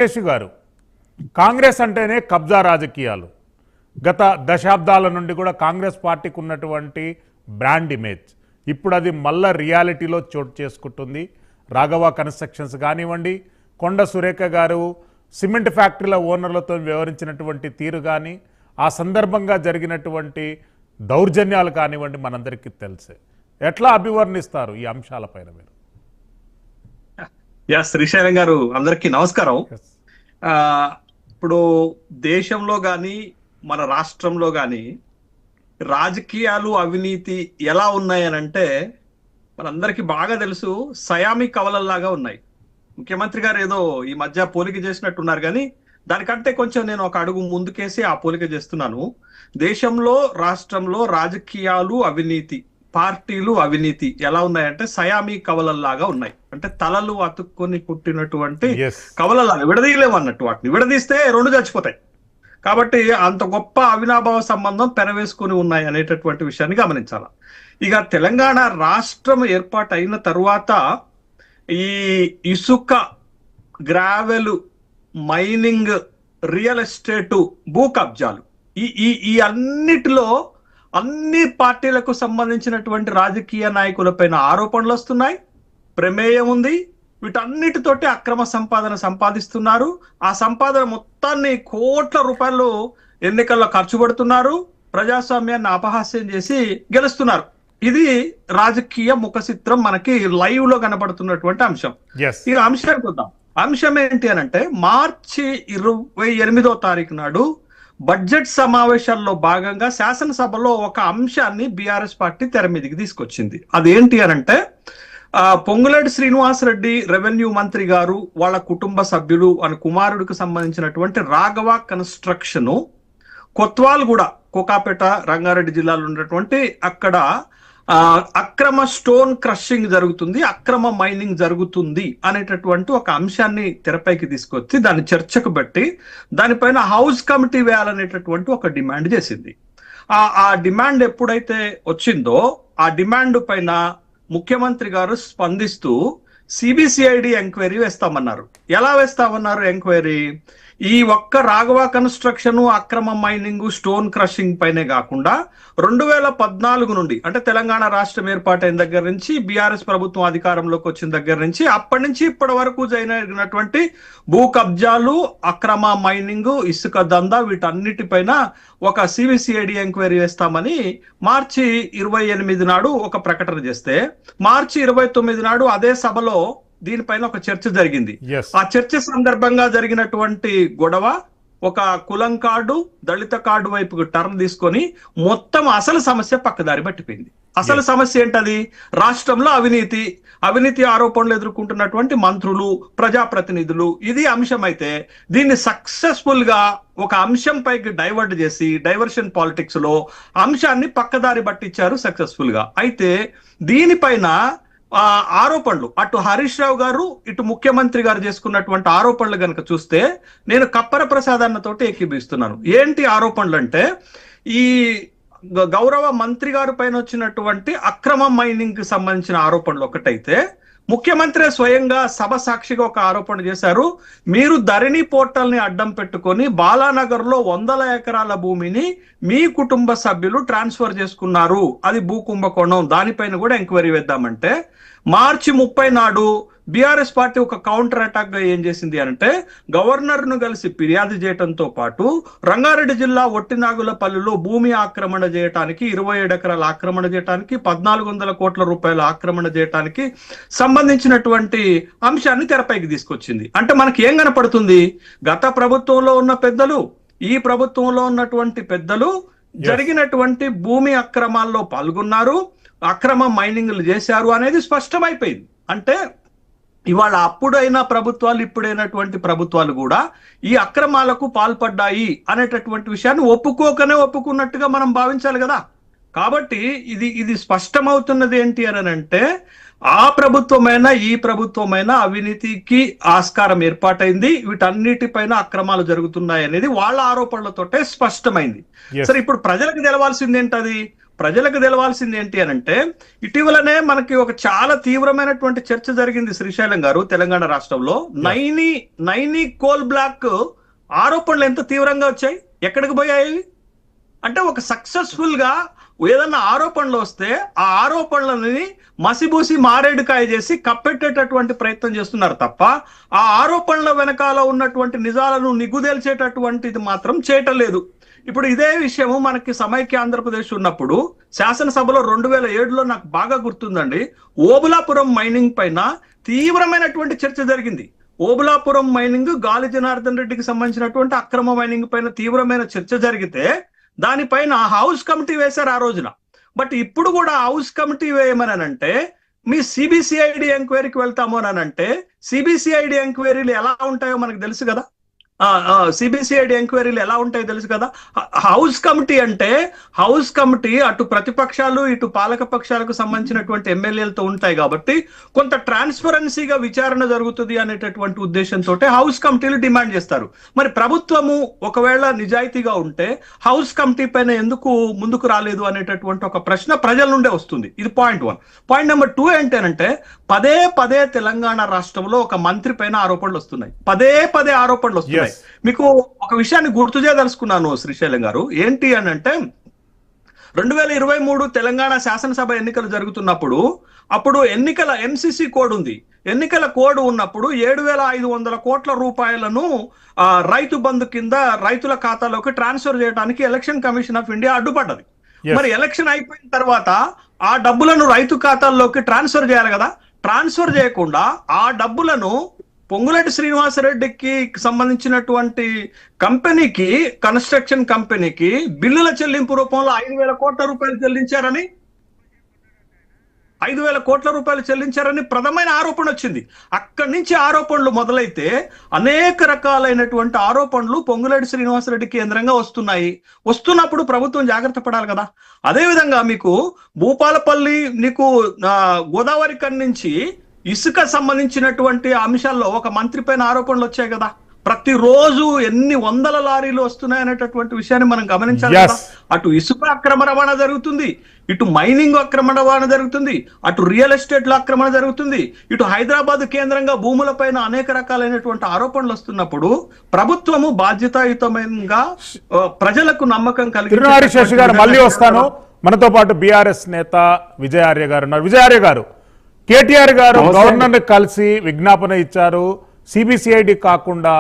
కేశు గారు, కాంగ్రెస్ అంటేనే కబ్జా రాజకీయాలు. గత దశాబ్దాల నుండి కూడా కాంగ్రెస్ పార్టీకి ఉన్నటువంటి బ్రాండ్ ఇమేజ్ ఇప్పుడు అది మళ్ళా రియాలిటీలో చోటు చేసుకుంటుంది. రాఘవ కన్స్ట్రక్షన్స్ కానివ్వండి, కొండ సురేఖ గారు సిమెంట్ ఫ్యాక్టరీల ఓనర్లతో వ్యవహరించినటువంటి తీరు కానీ, ఆ సందర్భంగా జరిగినటువంటి దౌర్జన్యాలు కానివ్వండి, మనందరికీ తెలుసే. ఎట్లా అభివర్ణిస్తారు ఈ అంశాలపైన మీరు? శ్రీశైలం గారు, అందరికీ నమస్కారం. ఇప్పుడు దేశంలో గాని మన రాష్ట్రంలో గాని రాజకీయాలు అవినీతి ఎలా ఉన్నాయనంటే మనందరికీ బాగా తెలుసు. సయామి కవలల్లాగా ఉన్నాయి. ముఖ్యమంత్రి గారు ఏదో ఈ మధ్య పోలిక చేసినట్టున్నారు, కానీ దానికంటే కొంచెం నేను ఒక అడుగు ముందుకేసి ఆ పోలిక చేస్తున్నాను. దేశంలో రాష్ట్రంలో రాజకీయాలు అవినీతి, పార్టీలు అవినీతి ఎలా ఉన్నాయంటే సయామి కవలల్లాగా ఉన్నాయి. అంటే తలలు అతుక్కొని పుట్టినటువంటి కవలల్లాగా విడదీయలేము అన్నట్టు. వాటిని విడదీస్తే రెండు చచ్చిపోతాయి. కాబట్టి అంత గొప్ప అవినాభావ సంబంధం పెనవేసుకొని ఉన్నాయి అనేటటువంటి విషయాన్ని గమనించాలి. ఇక తెలంగాణ రాష్ట్రం ఏర్పాటు అయిన తరువాత ఈ ఇసుక, గ్రావెల్, మైనింగ్, రియల్ ఎస్టేటు, భూ కబ్జాలు ఈ అన్నిటిలో అన్ని పార్టీలకు సంబంధించినటువంటి రాజకీయ నాయకులపైన ఆరోపణలు వస్తున్నాయి. ప్రమేయం ఉంది. వీటన్నిటితోటి అక్రమ సంపాదన సంపాదిస్తున్నారు. ఆ సంపాదన మొత్తాన్ని కోట్ల రూపాయలు ఎన్నికల్లో ఖర్చు పెడుతున్నారు. ప్రజాస్వామ్యాన్ని అపహాస్యం చేసి గెలుస్తున్నారు. ఇది రాజకీయ ముఖ చిత్రం మనకి లైవ్ లో కనబడుతున్నటువంటి అంశం. ఇక అంశానికి వద్దాం. అంశం ఏంటి అనంటే, మార్చి 28వ తారీఖు నాడు బడ్జెట్ సమావేశాల్లో భాగంగా శాసనసభలో ఒక అంశాన్ని బీఆర్ఎస్ పార్టీ తెర మీదకి తీసుకొచ్చింది. అదేంటి అనంటే, పొంగులేటి శ్రీనివాస్ రెడ్డి రెవెన్యూ మంత్రి గారు, వాళ్ళ కుటుంబ సభ్యులు, వాళ్ళ కుమారుడికి సంబంధించినటువంటి రాఘవ కన్స్ట్రక్షన్ కొత్వాల్గూడ, కోకాపేట, రంగారెడ్డి జిల్లాలో ఉన్నటువంటి అక్కడ అక్రమ స్టోన్ క్రషింగ్ జరుగుతుంది, అక్రమ మైనింగ్ జరుగుతుంది అనేటటువంటి ఒక అంశాన్ని తెరపైకి తీసుకొచ్చి దాన్ని చర్చకు పెట్టి దానిపైన హౌస్ కమిటీ వేయాలనేటటువంటి ఒక డిమాండ్ చేసింది. ఆ డిమాండ్ ఎప్పుడైతే వచ్చిందో ఆ డిమాండ్ పైన ముఖ్యమంత్రి గారు స్పందిస్తూ సిబిసిఐడి ఎంక్వైరీ వేస్తామన్నారు. ఎలా వేస్తామన్నారు ఎంక్వైరీ? ఈ ఒక్క రాఘవ కన్స్ట్రక్షన్, అక్రమ మైనింగ్, స్టోన్ క్రషింగ్ పైనే కాకుండా 2014 నుండి, అంటే తెలంగాణ రాష్ట్రం ఏర్పాటైన దగ్గర నుంచి, బీఆర్ఎస్ ప్రభుత్వం అధికారంలోకి వచ్చిన దగ్గర నుంచి, అప్పటి నుంచి ఇప్పటి వరకు జరిగినటువంటి భూ కబ్జాలు, అక్రమ మైనింగ్, ఇసుక దందా, వీటన్నిటిపైన ఒక సిబిసిఐడి ఎంక్వైరీ వేస్తామని మార్చి 28 నాడు ఒక ప్రకటన చేస్తే, మార్చి 29 నాడు అదే సభలో దీనిపైన ఒక చర్చ జరిగింది. ఆ చర్చ సందర్భంగా జరిగినటువంటి గొడవ ఒక కులం కార్డు, దళిత కార్డు వైపు టర్న్ తీసుకొని మొత్తం అసలు సమస్య పక్కదారి పట్టిపోయింది. అసలు సమస్య ఏంటది? రాష్ట్రంలో అవినీతి ఆరోపణలు ఎదుర్కొంటున్నటువంటి మంత్రులు, ప్రజాప్రతినిధులు, ఇది అంశం. అయితే దీన్ని సక్సెస్ఫుల్ గా ఒక అంశం పైకి డైవర్ట్ చేసి డైవర్షన్ పాలిటిక్స్ లో అంశాన్ని పక్కదారి పట్టించారు సక్సెస్ఫుల్ గా. అయితే దీనిపైన ఆరోపణలు అటు హరీష్ రావు గారు, ఇటు ముఖ్యమంత్రి గారు చేసుకున్నటువంటి ఆరోపణలు కనుక చూస్తే నేను కప్పర ప్రసాద్ అన్నతోటి ఏకీభవిస్తున్నాను. ఏంటి ఆరోపణలు అంటే, ఈ గౌరవ మంత్రి గారి పైన వచ్చినటువంటి అక్రమ మైనింగ్ కి సంబంధించిన ఆరోపణలు ఒకటైతే, ముఖ్యమంత్రి స్వయంగా సభ సాక్షిగా ఒక ఆరోపణ చేశారు. మీరు ధరణి పోర్టల్ ని అడ్డం పెట్టుకొని బాలానగర్ లో 100 ఎకరాల భూమిని మీ కుటుంబ సభ్యులు ట్రాన్స్ఫర్ చేసుకున్నారు, అది భూ కుంభకోణం, దానిపైన కూడా ఎంక్వైరీ వేద్దామంటే, మార్చి 30 నాడు బీఆర్ఎస్ పార్టీ ఒక కౌంటర్ అటాక్ గా ఏం చేసింది అంటే, గవర్నర్ ను కలిసి ఫిర్యాదు చేయడంతో పాటు రంగారెడ్డి జిల్లా ఒట్టినాగులపల్లిలో భూమి ఆక్రమణ చేయడానికి, 27 ఎకరాల ఆక్రమణ చేయడానికి, 1400 కోట్ల రూపాయల ఆక్రమణ చేయడానికి సంబంధించినటువంటి అంశాన్ని తెరపైకి తీసుకొచ్చింది. అంటే మనకి ఏం కనపడుతుంది? గత ప్రభుత్వంలో ఉన్న పెద్దలు, ఈ ప్రభుత్వంలో ఉన్నటువంటి పెద్దలు జరిగినటువంటి భూమి అక్రమాల్లో పాల్గొన్నారు, అక్రమ మైనింగ్లు చేశారు అనేది స్పష్టమైపోయింది. అంటే ఇవాళ అప్పుడైన ప్రభుత్వాలు, ఇప్పుడైనటువంటి ప్రభుత్వాలు కూడా ఈ అక్రమాలకు పాల్పడ్డాయి అనేటటువంటి విషయాన్ని ఒప్పుకున్నట్టుగా మనం భావించాలి కదా. కాబట్టి ఇది స్పష్టమవుతున్నది ఏంటి అని అంటే, ఆ ప్రభుత్వమైనా ఈ ప్రభుత్వమైనా అవినీతికి ఆస్కారం ఏర్పాటైంది, వీటన్నిటిపైన అక్రమాలు జరుగుతున్నాయి అనేది వాళ్ళ ఆరోపణలతోటే స్పష్టమైంది. సరే, ఇప్పుడు ప్రజలకు తెలవాల్సింది ఏంటది? ప్రజలకు తెలవాల్సింది ఏంటి అని అంటే, ఇటీవలనే మనకి ఒక చాలా తీవ్రమైనటువంటి చర్చ జరిగింది శ్రీశైలం గారు తెలంగాణ రాష్ట్రంలో. నైని కోల్ బ్లాక్ ఆరోపణలు ఎంత తీవ్రంగా వచ్చాయి, ఎక్కడికి పోయాయి అంటే, ఒక సక్సెస్ఫుల్ గా ఏదన్నా ఆరోపణలు వస్తే ఆ ఆరోపణలని మసిబూసి మారేడుకాయ చేసి కప్పెట్టేటటువంటి ప్రయత్నం చేస్తున్నారు తప్ప, ఆ ఆరోపణల వెనకాల ఉన్నటువంటి నిజాలను నిగుదేల్చేటటువంటిది మాత్రం చేయటం లేదు. ఇప్పుడు ఇదే విషయము మనకి సమైక్య ఆంధ్రప్రదేశ్ ఉన్నప్పుడు శాసనసభలో 2007లో నాకు బాగా గుర్తుందండి, ఓబులాపురం మైనింగ్ పైన తీవ్రమైనటువంటి చర్చ జరిగింది. ఓబులాపురం మైనింగ్ గాలి జనార్దన్ రెడ్డికి సంబంధించినటువంటి అక్రమ మైనింగ్ పైన తీవ్రమైన చర్చ జరిగితే దానిపైన హౌస్ కమిటీ వేశారు ఆ రోజున. బట్ ఇప్పుడు కూడా హౌస్ కమిటీ వేయమనంటే, మీ సిబిసిఐడి ఎంక్వైరీకి వెళ్తాము అని అంటే, సిబిసిఐడి ఎంక్వైరీలు ఎలా ఉంటాయో మనకు తెలుసు కదా. సిబిసిఐడి ఎంక్వైరీలు ఎలా ఉంటాయో తెలుసు కదా. హౌస్ కమిటీ అంటే, హౌస్ కమిటీ అటు ప్రతిపక్షాలు ఇటు పాలక పక్షాలకు సంబంధించినటువంటి ఎమ్మెల్యేలతో ఉంటాయి కాబట్టి కొంత ట్రాన్స్పరెన్సీగా విచారణ జరుగుతుంది అనేటటువంటి ఉద్దేశంతో హౌస్ కమిటీలు డిమాండ్ చేస్తారు. మరి ప్రభుత్వము ఒకవేళ నిజాయితీగా ఉంటే హౌస్ కమిటీ పైన ఎందుకు ముందుకు రాలేదు అనేటటువంటి ఒక ప్రశ్న ప్రజల నుండే వస్తుంది. ఇది పాయింట్ 1. పాయింట్ నెంబర్ 2 ఏంటంటే, పదే పదే తెలంగాణ రాష్ట్రంలో ఒక మంత్రి పైన ఆరోపణలు వస్తున్నాయి, పదే పదే ఆరోపణలు వస్తున్నాయి. మీకు ఒక విషయాన్ని గుర్తు చేయదలుచుకున్నాను శ్రీశైలం గారు, ఏంటి అని అంటే, 2023 తెలంగాణ శాసనసభ ఎన్నికలు జరుగుతున్నప్పుడు అప్పుడు ఎన్నికల ఎంసిసి కోడ్ ఉంది. ఎన్నికల కోడ్ ఉన్నప్పుడు 7,500 కోట్ల రూపాయలను రైతు బంధు కింద రైతుల ఖాతాలోకి ట్రాన్స్ఫర్ చేయడానికి ఎలక్షన్ కమిషన్ ఆఫ్ ఇండియా అడ్డుపడ్డది. మరి ఎలక్షన్ అయిపోయిన తర్వాత ఆ డబ్బులను రైతు ఖాతాల్లోకి ట్రాన్స్ఫర్ చేయాలి కదా. ట్రాన్స్ఫర్ చేయకుండా ఆ డబ్బులను పొంగులేటి శ్రీనివాసరెడ్డికి సంబంధించినటువంటి కంపెనీకి, కన్స్ట్రక్షన్ కంపెనీకి బిల్లుల చెల్లింపు రూపంలో 5,000 కోట్ల రూపాయలు చెల్లించారని, 5,000 కోట్ల రూపాయలు చెల్లించారని ప్రథమైన ఆరోపణ వచ్చింది. అక్కడి నుంచి ఆరోపణలు మొదలైతే అనేక రకాలైనటువంటి ఆరోపణలు పొంగులేటి శ్రీనివాసరెడ్డి కేంద్రంగా వస్తున్నాయి. వస్తున్నప్పుడు ప్రభుత్వం జాగ్రత్త పడాలి కదా. అదేవిధంగా మీకు భూపాలపల్లి, నీకు గోదావరి కన్ నుంచి ఇసుక సంబంధించినటువంటి అంశాల్లో ఒక మంత్రి పైన ఆరోపణలు వచ్చాయి కదా. ప్రతిరోజు ఎన్ని వందల లారీలు వస్తున్నాయి అనేటటువంటి విషయాన్ని మనం గమనించాలి కదా. అటు ఇసుక అక్రమ రవాణా జరుగుతుంది, ఇటు మైనింగ్ అక్రమ రవాణా జరుగుతుంది, అటు రియల్ ఎస్టేట్ లో అక్రమణ జరుగుతుంది, ఇటు హైదరాబాద్ కేంద్రంగా భూముల పైన అనేక రకాలైనటువంటి ఆరోపణలు వస్తున్నప్పుడు ప్రభుత్వము బాధ్యతాయుతంగా ప్రజలకు నమ్మకం కలిగి. మళ్ళీ వస్తాను. మనతో పాటు బీఆర్ఎస్ నేత విజయార్య గారు ఉన్నారు. విజయార్య గారు, కేటీఆర్ గారు గవర్నర్ కలిసి విజ్ఞాపన ఇచ్చారు, సిబిసిఐడి కాకుండా